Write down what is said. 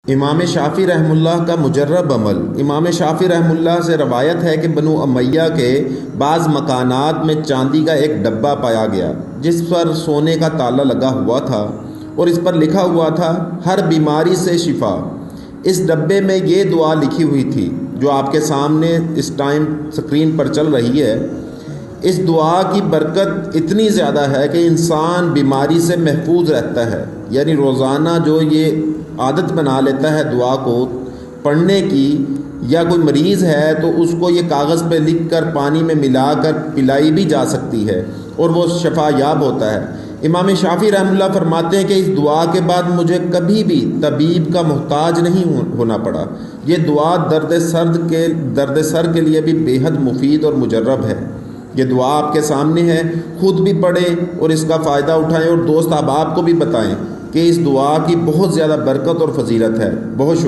امام شافعی رحمہ اللہ کا مجرب عمل۔ امام شافعی رحمہ اللہ سے روایت ہے کہ بنو امیہ کے بعض مکانات میں چاندی کا ایک ڈبہ پایا گیا جس پر سونے کا تالا لگا ہوا تھا اور اس پر لکھا ہوا تھا ہر بیماری سے شفا۔ اس ڈبے میں یہ دعا لکھی ہوئی تھی جو آپ کے سامنے اس ٹائم سکرین پر چل رہی ہے۔ اس دعا کی برکت اتنی زیادہ ہے کہ انسان بیماری سے محفوظ رہتا ہے، یعنی روزانہ جو یہ عادت بنا لیتا ہے دعا کو پڑھنے کی، یا کوئی مریض ہے تو اس کو یہ کاغذ پہ لکھ کر پانی میں ملا کر پلائی بھی جا سکتی ہے اور وہ شفا یاب ہوتا ہے۔ امام شافعی رحمہ اللہ فرماتے ہیں کہ اس دعا کے بعد مجھے کبھی بھی طبیب کا محتاج نہیں ہونا پڑا۔ یہ دعا درد سر کے لیے بھی بے حد مفید اور مجرب ہے۔ یہ دعا آپ کے سامنے ہے، خود بھی پڑھیں اور اس کا فائدہ اٹھائیں اور دوست احباب کو بھی بتائیں کہ اس دعا کی بہت زیادہ برکت اور فضیلت ہے۔ بہت شکریہ۔